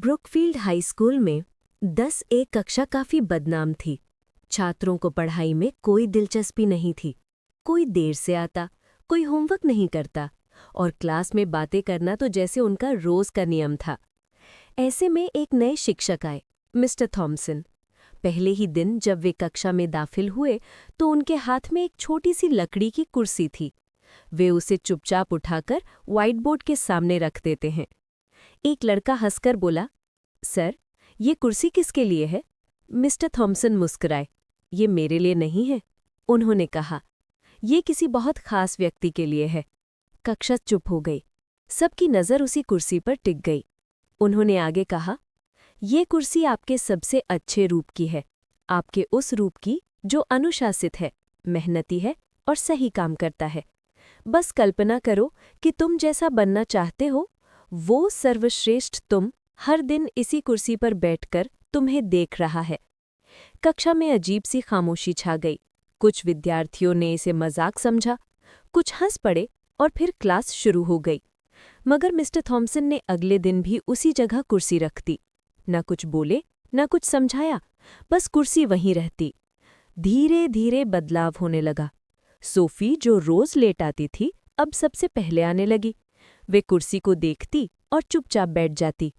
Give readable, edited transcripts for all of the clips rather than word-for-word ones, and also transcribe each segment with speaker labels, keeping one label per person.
Speaker 1: Brookfield high school में 10 कक्षा काफ़ी बदनाम थी। छात्रों को पढ़ाई में कोई दिलचस्पी नहीं थी। कोई देर से आता, कोई होमवर्क नहीं करता और क्लास में बातें करना तो जैसे उनका रोज़ का नियम था। ऐसे में एक नए शिक्षक आए, मिस्टर थॉम्सन। पहले ही दिन जब वे कक्षा में दाखिल हुए तो उनके हाथ में एक छोटी सी लकड़ी की कुर्सी थी। वे उसे चुपचाप उठाकर व्हाइट बोर्ड के सामने रख देते हैं। एक लड़का हंसकर बोला, सर, ये कुर्सी किसके लिए है? मिस्टर थॉम्सन मुस्कुराए। ये मेरे लिए नहीं है, उन्होंने कहा। ये किसी बहुत खास व्यक्ति के लिए है। कक्षा चुप हो गई। सबकी नज़र उसी कुर्सी पर टिक गई। उन्होंने आगे कहा, ये कुर्सी आपके सबसे अच्छे रूप की है, आपके उस रूप की जो अनुशासित है, मेहनती है और सही काम करता है। बस कल्पना करो कि तुम जैसा बनना चाहते हो, वो सर्वश्रेष्ठ तुम हर दिन इसी कुर्सी पर बैठकर तुम्हें देख रहा है। कक्षा में अजीब सी खामोशी छा गई। कुछ विद्यार्थियों ने इसे मजाक समझा, कुछ हंस पड़े और फिर क्लास शुरू हो गई। मगर मिस्टर थॉम्सन ने अगले दिन भी उसी जगह कुर्सी रख दी। न कुछ बोले, न कुछ समझाया, बस कुर्सी वहीं रहती। धीरे धीरे बदलाव होने लगा। सोफी, जो रोज लेट आती थी, अब सबसे पहले आने लगी। वे कुर्सी को देखती और चुपचाप बैठ जाती।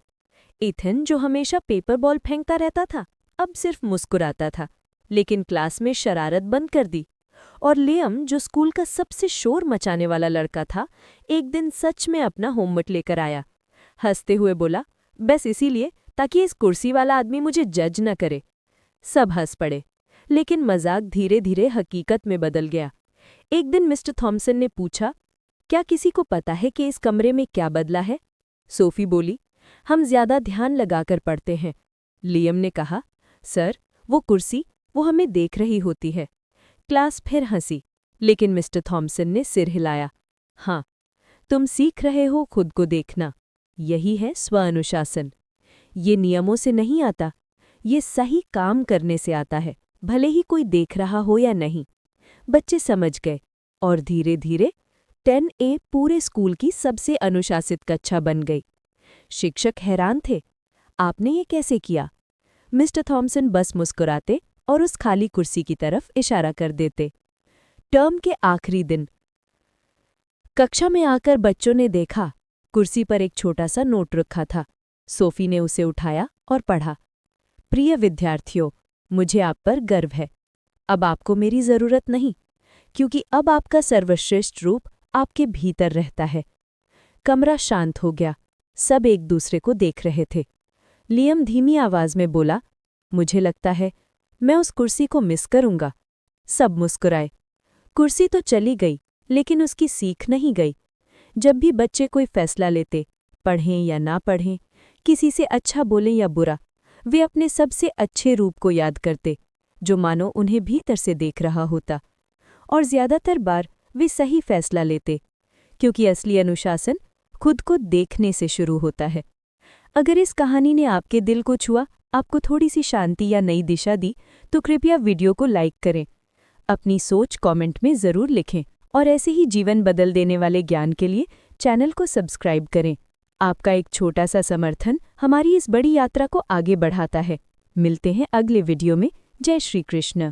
Speaker 1: इथन, जो हमेशा पेपर बॉल फेंकता रहता था, अब सिर्फ मुस्कुराता था, लेकिन क्लास में शरारत बंद कर दी। और लियम, जो स्कूल का सबसे शोर मचाने वाला लड़का था, एक दिन सच में अपना होमवर्क लेकर आया। हंसते हुए बोला, बस इसीलिए ताकि इस कुर्सी वाला आदमी मुझे जज न करे। सब हंस पड़े, लेकिन मजाक धीरे धीरे हकीकत में बदल गया। एक दिन मिस्टर थॉम्सन ने पूछा, क्या किसी को पता है कि इस कमरे में क्या बदला है? सोफी बोली, हम ज्यादा ध्यान लगाकर पढ़ते हैं। लियम ने कहा, सर, वो कुर्सी, वो हमें देख रही होती है। क्लास फिर हंसी, लेकिन मिस्टर थॉम्सन ने सिर हिलाया। हाँ, तुम सीख रहे हो खुद को देखना। यही है स्व-अनुशासन। ये नियमों से नहीं आता, ये सही काम करने से आता है, भले ही कोई देख रहा हो या नहीं। बच्चे समझ गए और धीरे धीरे 10A पूरे स्कूल की सबसे अनुशासित कक्षा बन गई। शिक्षक हैरान थे, आपने ये कैसे किया? मिस्टर थॉम्सन बस मुस्कुराते और उस खाली कुर्सी की तरफ इशारा कर देते। टर्म के आखिरी दिन कक्षा में आकर बच्चों ने देखा, कुर्सी पर एक छोटा सा नोट रखा था। सोफी ने उसे उठाया और पढ़ा, प्रिय विद्यार्थियों, मुझे आप पर गर्व है। अब आपको मेरी जरूरत नहीं, क्योंकि अब आपका सर्वश्रेष्ठ रूप आपके भीतर रहता है। कमरा शांत हो गया। सब एक दूसरे को देख रहे थे। लियम धीमी आवाज में बोला, मुझे लगता है मैं उस कुर्सी को मिस करूंगा। सब मुस्कुराए। कुर्सी तो चली गई, लेकिन उसकी सीख नहीं गई। जब भी बच्चे कोई फैसला लेते, पढ़ें या ना पढ़ें, किसी से अच्छा बोलें या बुरा, वे अपने सबसे अच्छे रूप को याद करते, जो मानो उन्हें भीतर से देख रहा होता। और ज्यादातर बार वे सही फैसला लेते, क्योंकि असली अनुशासन खुद को देखने से शुरू होता है। अगर इस कहानी ने आपके दिल को छुआ, आपको थोड़ी सी शांति या नई दिशा दी, तो कृपया वीडियो को लाइक करें। अपनी सोच कमेंट में ज़रूर लिखें और ऐसे ही जीवन बदल देने वाले ज्ञान के लिए चैनल को सब्सक्राइब करें। आपका एक छोटा सा समर्थन हमारी इस बड़ी यात्रा को आगे बढ़ाता है। मिलते हैं अगले वीडियो में। जय श्री कृष्ण।